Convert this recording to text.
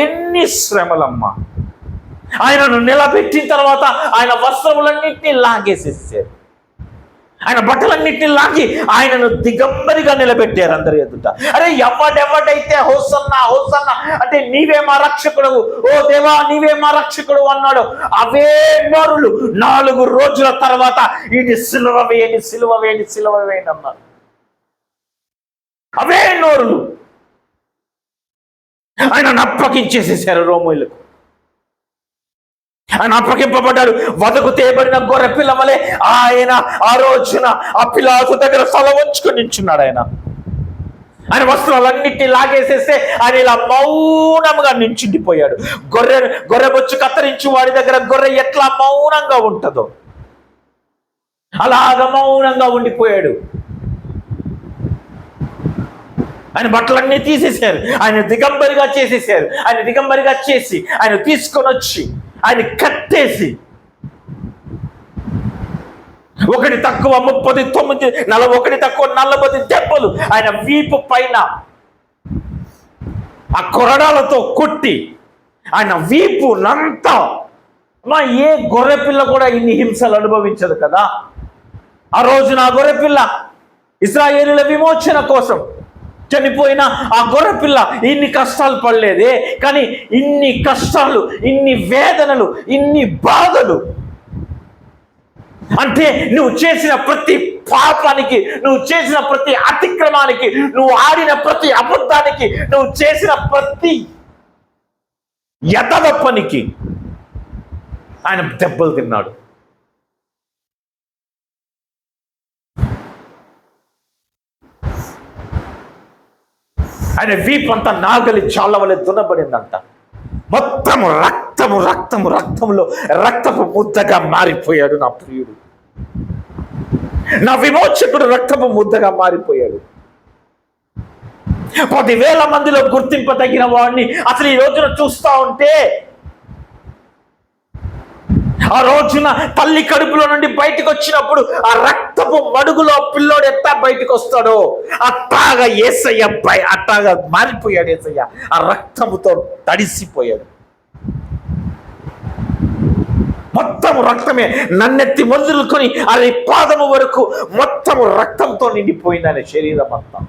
ఎన్ని శ్రమలమ్మా! ఆయనను నిలబెట్టిన తర్వాత ఆయన వస్త్రములన్నింటినీ లాగేసేసారు, ఆయన బట్టలన్నింటినీ లాగి ఆయనను దిగంబరిగా నిలబెట్టారు అందరి ఎదుట. అరే ఎవడెవడైతే హోసన్నా హోసన్నా అంటే నీవే మా రక్షకుడు, ఓ దేవా నీవే మా రక్షకుడు అన్నాడు, అవే నోరులు 4 రోజుల తర్వాత ఇది సిలువ వేయండి, సిలువ వేయండి, సిలువ వేయండి అన్నారు. అవే నోరులు ఆయనను అప్పగించేసేసారు రోమీయులకు. ఆయన అప్పగింపబడ్డాడు. వదకు తేబడిన గొర్రె పిల్ల వలె ఆయన ఆ రోజున ఆ పిలాతు దగ్గర తల వంచుకొని నించున్నాడు. ఆయన వస్త్రాలన్నిటినీ లాగేసేస్తే ఆయన ఇలా మౌనంగా నించుండిపోయాడు. గొర్రె బొచ్చు కత్తిరించి వాడి దగ్గర గొర్రె ఎట్లా మౌనంగా ఉంటుందో అలాగ మౌనంగా ఉండిపోయాడు. ఆయన బట్టలన్నీ తీసేశారు, ఆయన దిగంబరిగా చేసేసారు. ఆయన దిగంబరిగా చేసి ఆయన తీసుకొని వచ్చి ఆయన కట్టేసి 1 తక్కువ 39 41 తక్కువ 40 దెబ్బలు ఆయన వీపు పైన ఆ కొరడాలతో కొట్టి ఆయన వీపు నంతా. ఏ గొర్రెపిల్ల కూడా ఇన్ని హింసలు అనుభవించదు కదా. ఆ రోజున ఆ గొర్రెపిల్ల ఇశ్రాయేలీయుల విమోచన కోసం చనిపోయిన ఆ గొర్రెపిల్ల ఇన్ని కష్టాలు పడలేదే. కానీ ఇన్ని కష్టాలు, ఇన్ని వేదనలు, ఇన్ని బాధలు అంటే నువ్వు చేసిన ప్రతి పాపానికి, నువ్వు చేసిన ప్రతి అతిక్రమానికి, నువ్వు ఆడిన ప్రతి అబద్ధానికి, నువ్వు చేసిన ప్రతి యథవ పనికి ఆయన దెబ్బలు తిన్నాడు. ఆయన వీపంతా నాగలి చాళ్ళ వలె దున్నబడిందంట. మొత్తము రక్తము రక్తము రక్తంలో రక్తపు ముద్దగా మారిపోయాడు నా ప్రియుడు, నా విమోచకుడు రక్తపు ముద్దగా మారిపోయాడు. 10,000 మందిలో గుర్తింపదగిన వాడిని అసలు ఈ రోజున చూస్తా ఉంటే, ఆ రోజున తల్లి కడుపులో నుండి బయటకు వచ్చినప్పుడు ఆ రక్తపు మడుగులో పిల్లోడు ఎట్టా బయటకు వస్తాడో అట్టాగా యేసయ్య అట్టాగా మారిపోయాడు. యేసయ్య ఆ రక్తముతో తడిసిపోయాడు. మొత్తం రక్తమే, నన్నెత్తి మొదలుకొని అది పాదము వరకు మొత్తము రక్తంతో నిండిపోయింది ఆయన శరీరం అంతా.